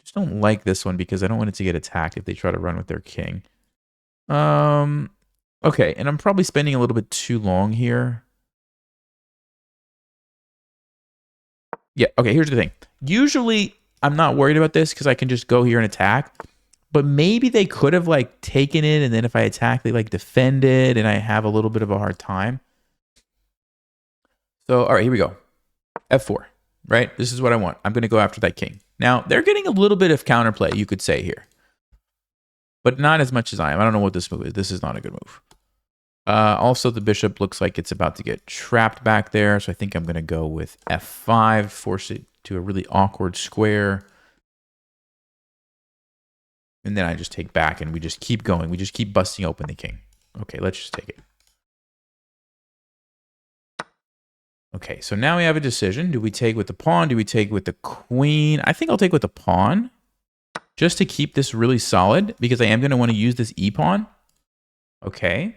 Just don't like this one because I don't want it to get attacked if they try to run with their king. Okay, and I'm probably spending a little bit too long here. Yeah, okay, here's the thing. Usually, I'm not worried about this because I can just go here and attack. But maybe they could have, like, taken it, and then if I attack, they, like, defend it, and I have a little bit of a hard time. So, all right, here we go. f4, right? This is what I want. I'm going to go after that king. Now, they're getting a little bit of counterplay, you could say here. But not as much as I am. I don't know what this move is. This is not a good move. Also, the bishop looks like it's about to get trapped back there, so I think I'm going to go with f5, force it to a really awkward square. And then I just take back and we just keep going. We just keep busting open the king. Okay, let's just take it. Okay, so now we have a decision. Do we take with the pawn? Do we take with the queen? I think I'll take with the pawn just to keep this really solid because I am going to want to use this e-pawn. Okay.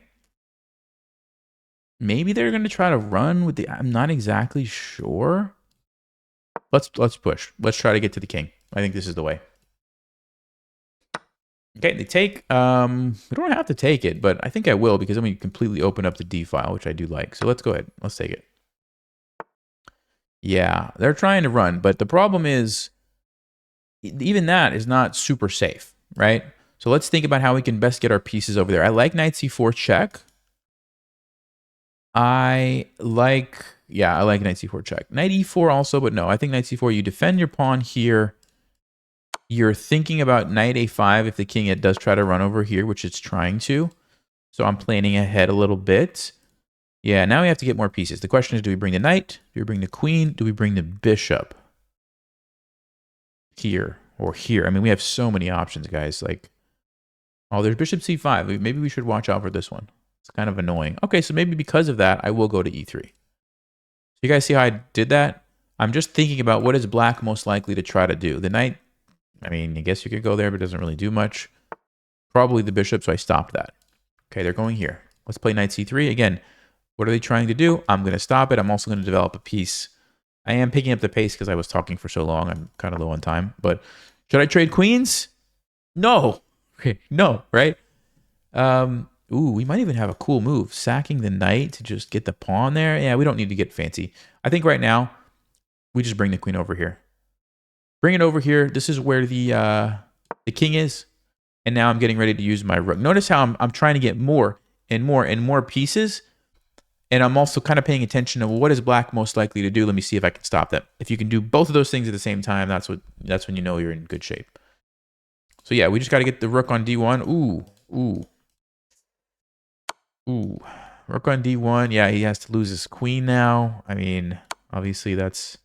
Maybe they're going to try to run with the... I'm not exactly sure. Let's push. Let's try to get to the king. I think this is the way. Okay, they take, we don't have to take it, but I think I will because then we completely open up the D file, which I do like. So let's go ahead. Let's take it. Yeah, they're trying to run, but the problem is even that is not super safe, right? So let's think about how we can best get our pieces over there. I like knight c4 check. I like knight c4 check. Knight e4 also, but no, I think knight c4, you defend your pawn here. You're thinking about knight a5 if the king does try to run over here, which it's trying to. So I'm planning ahead a little bit. Yeah, now we have to get more pieces. The question is, do we bring the knight? Do we bring the queen? Do we bring the bishop? Here or here. I mean, we have so many options, guys. Like, oh, there's bishop c5. Maybe we should watch out for this one. It's kind of annoying. Okay, so maybe because of that, I will go to e3. So you guys see how I did that? I'm just thinking about what is black most likely to try to do. The knight... I mean, I guess you could go there, but it doesn't really do much. Probably the bishop, so I stopped that. Okay, they're going here. Let's play knight c3. Again, what are they trying to do? I'm going to stop it. I'm also going to develop a piece. I am picking up the pace because I was talking for so long. I'm kind of low on time. But should I trade queens? No. Okay, no, right? Ooh, we might even have a cool move. Sacking the knight to just get the pawn there. Yeah, we don't need to get fancy. I think right now, we just bring the queen over here. Bring it over here. This is where the king is. And now I'm getting ready to use my rook. Notice how I'm trying to get more and more and more pieces. And I'm also kind of paying attention to what is black most likely to do. Let me see if I can stop them. If you can do both of those things at the same time, that's when you know you're in good shape. So yeah, we just got to get the rook on d1. Ooh. Rook on d1. Yeah, he has to lose his queen now. I mean, obviously that's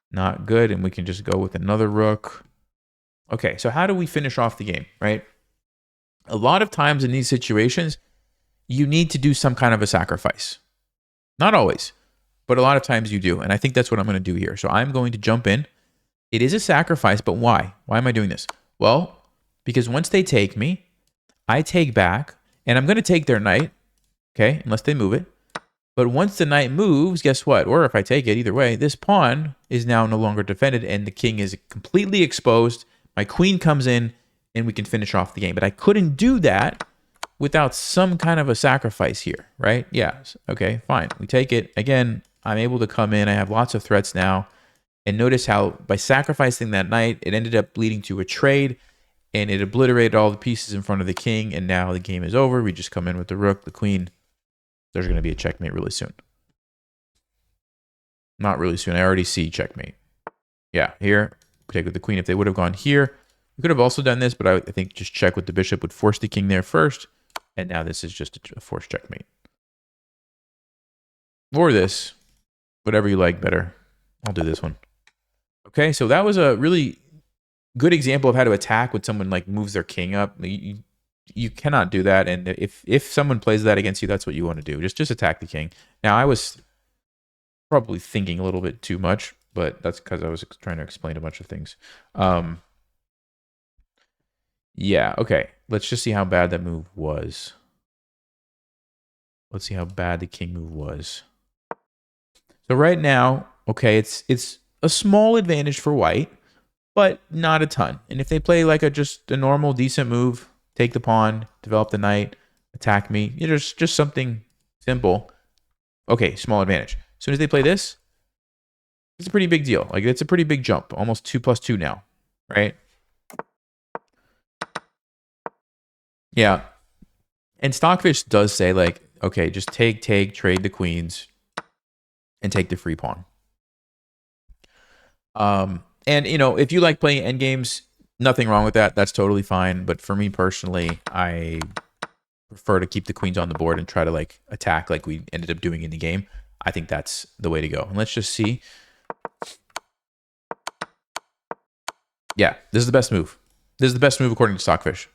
not good, and we can just go with another rook. Okay, so how do we finish off the game, right? A lot of times in these situations, you need to do some kind of a sacrifice. Not always, but a lot of times you do, and I think that's what I'm going to do here. So I'm going to jump in. It is a sacrifice, but why? Why am I doing this? Well, because once they take me, I take back, and I'm going to take their knight, okay, unless they move it. But once the knight moves, guess what? Or if I take it, either way, this pawn is now no longer defended and the king is completely exposed. My queen comes in and we can finish off the game. But I couldn't do that without some kind of a sacrifice here, right? Yeah, okay, fine. We take it. Again, I'm able to come in. I have lots of threats now. And notice how by sacrificing that knight, it ended up leading to a trade. and it obliterated all the pieces in front of the king, and now the game is over. We just come in with the rook, the queen. There's going to be a checkmate really soon. Not really soon. I already see checkmate. Yeah, here, take with the queen. If they would have gone here, we could have also done this, but I think just check with the bishop would force the king there first, and now this is just a forced checkmate. Or this, whatever you like better. I'll do this one. Okay, so that was a really good example of how to attack when someone like moves their king up. You cannot do that, and if someone plays that against you, that's what you want to do. Just attack the king. Now, I was probably thinking a little bit too much, but that's because I was trying to explain a bunch of things. Yeah, okay. Let's just see how bad that move was. Let's see how bad the king move was. So right now, okay, it's a small advantage for white, but not a ton. And if they play like just a normal, decent move, take the pawn, develop the knight, attack me, just something simple. Okay, small advantage. As soon as they play this, it's a pretty big deal. Like, it's a pretty big jump. Almost 2+2 now, right? Yeah. And Stockfish does say, like, okay, just take, trade the queens, and take the free pawn. And, if you like playing endgames, nothing wrong with that. That's totally fine. But for me personally, I prefer to keep the queens on the board and try to, like, attack like we ended up doing in the game. I think that's the way to go. And let's just see. Yeah, this is the best move. This is the best move according to Stockfish.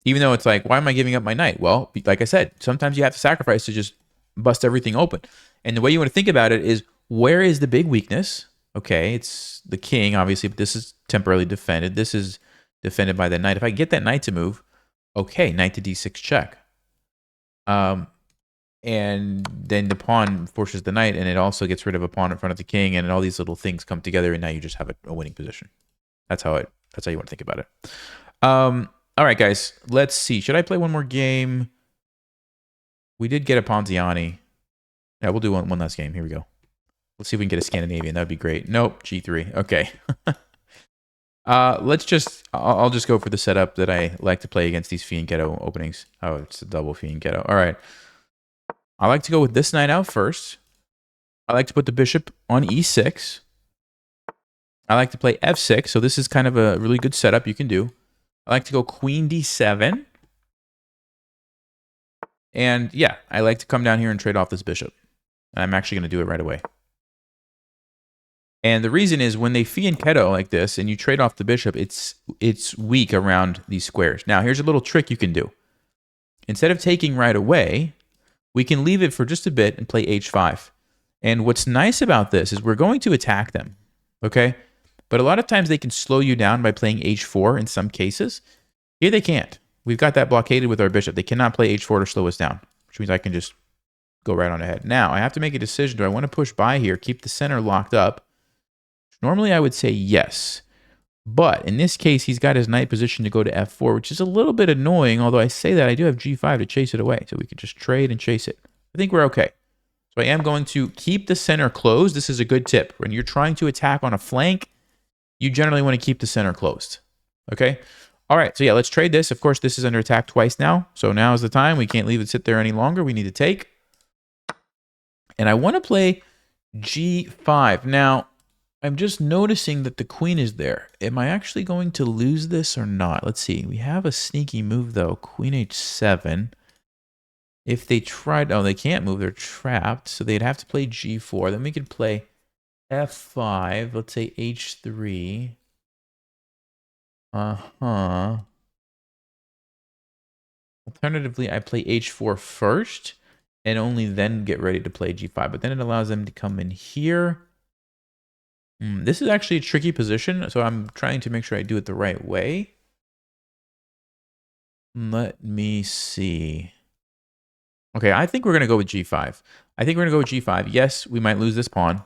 Even though it's like, why am I giving up my knight? Well, like I said, sometimes you have to sacrifice to just bust everything open. And the way you want to think about it is, where is the big weakness? Okay, it's the king, obviously, but this is temporarily defended. This is defended by the knight. If I get that knight to move, okay, knight to d6 check. And then the pawn forces the knight, and it also gets rid of a pawn in front of the king, and all these little things come together, and now you just have a winning position. That's how you want to think about it. All right, guys, let's see. Should I play one more game? We did get a Ponziani. Yeah, we'll do one last game. Here we go. Let's see if we can get a Scandinavian. That'd be great. Nope, G3. Okay. I'll just go for the setup that I like to play against these fianchetto openings. Oh, it's a double fianchetto. All right. I like to go with this knight out first. I like to put the bishop on e6. I like to play f6. So this is kind of a really good setup you can do. I like to go queen d7. And yeah, I like to come down here and trade off this bishop. And I'm actually going to do it right away. And the reason is, when they fianchetto like this and you trade off the bishop, it's weak around these squares. Now, here's a little trick you can do. Instead of taking right away, we can leave it for just a bit and play h5. And what's nice about this is we're going to attack them, okay? But a lot of times they can slow you down by playing h4 in some cases. Here they can't. We've got that blockaded with our bishop. They cannot play h4 to slow us down, which means I can just go right on ahead. Now, I have to make a decision. Do I want to push by here, keep the center locked up? Normally, I would say yes. But in this case, he's got his knight position to go to f4, which is a little bit annoying. Although I say that, I do have g5 to chase it away. So we could just trade and chase it. I think we're okay. So I am going to keep the center closed. This is a good tip. When you're trying to attack on a flank, you generally want to keep the center closed. Okay? All right, so yeah, let's trade this. Of course, this is under attack twice now. So now is the time. We can't leave it sit there any longer. We need to take. And I want to play g5. Now, I'm just noticing that the queen is there. Am I actually going to lose this or not? Let's see. We have a sneaky move, though. Queen h7. If they tried... Oh, they can't move. They're trapped. So they'd have to play g4. Then we could play f5. Let's say h3. Alternatively, I play h4 first and only then get ready to play g5. But then it allows them to come in here. This is actually a tricky position, so I'm trying to make sure I do it the right way. Let me see. Okay, I think we're going to go with g5. I think we're going to go with g5. Yes, we might lose this pawn,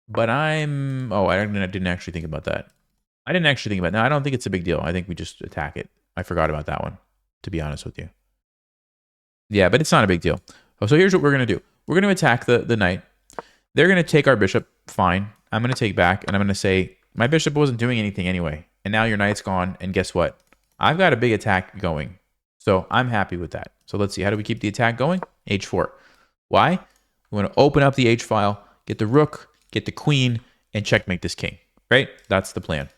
but I'm... Oh, I didn't actually think about that. I didn't actually think about that. No, I don't think it's a big deal. I think we just attack it. I forgot about that one, to be honest with you. Yeah, but it's not a big deal. Oh, so here's what we're going to do. We're going to attack the knight. They're going to take our bishop. Fine. I'm going to take back, and I'm going to say, my bishop wasn't doing anything anyway. And now your knight's gone, and guess what? I've got a big attack going. So I'm happy with that. So let's see. How do we keep the attack going? H4. Why? We want to open up the H file, get the rook, get the queen, and checkmate this king. Right? That's the plan.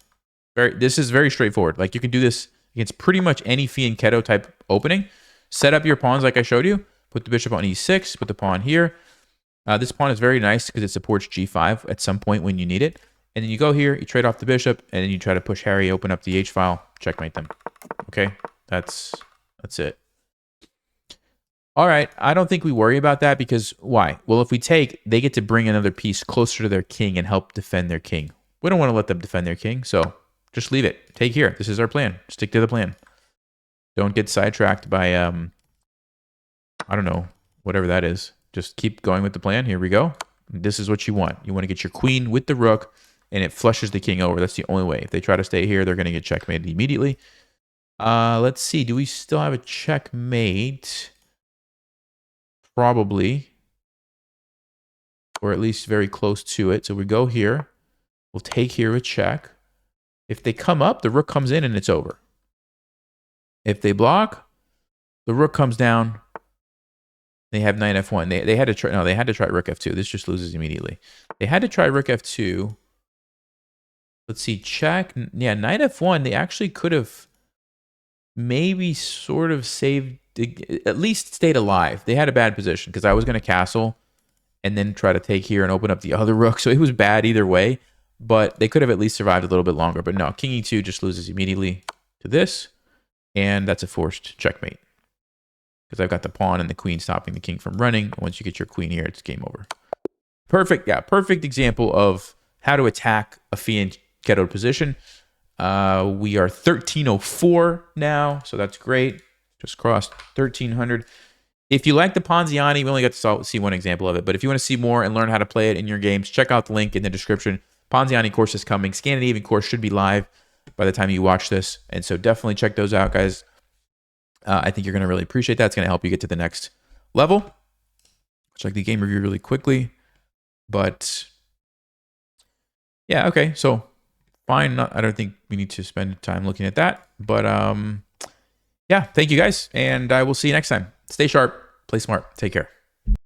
This is very straightforward. Like you can do this against pretty much any fianchetto type opening. Set up your pawns like I showed you. Put the bishop on E6. Put the pawn here. This pawn is very nice because it supports G5 at some point when you need it. And then you go here, you trade off the bishop, and then you try to push Harry, open up the H file, checkmate them. Okay, that's it. All right, I don't think we worry about that because why? Well, if we take, they get to bring another piece closer to their king and help defend their king. We don't want to let them defend their king, so just leave it. Take here. This is our plan. Stick to the plan. Don't get sidetracked by, I don't know, whatever that is. Just keep going with the plan. Here we go. This is what you want. You want to get your queen with the rook, and it flushes the king over. That's the only way. If they try to stay here, they're going to get checkmated immediately. Let's see. Do we still have a checkmate? Probably. Or at least very close to it. So we go here. We'll take here a check. If they come up, the rook comes in and it's over. If they block, the rook comes down. They have knight F1. They had to try. No, they had to try rook F2. This just loses immediately. They had to try rook F2. Let's see. Check. Yeah, knight F1. They actually could have maybe sort of saved, at least stayed alive. They had a bad position because I was going to castle and then try to take here and open up the other rook. So it was bad either way, but they could have at least survived a little bit longer. But no, king E2 just loses immediately to this, and that's a forced checkmate because I've got the pawn and the queen stopping the king from running. Once you get your queen here, it's game over. Perfect. Yeah, perfect example of how to attack a fianchetto position. We are 1304 now, so that's great. Just crossed 1300. If you like the Ponziani, we only got to see one example of it, but if you want to see more and learn how to play it in your games, check out the link in the description. Ponziani course is coming. Scandinavian course should be live by the time you watch this, and so definitely check those out, guys. I think you're going to really appreciate that. It's going to help you get to the next level. Check the game review really quickly, but yeah, okay, so fine. I don't think we need to spend time looking at that. But yeah, thank you guys. And I will see you next time. Stay sharp. Play smart. Take care.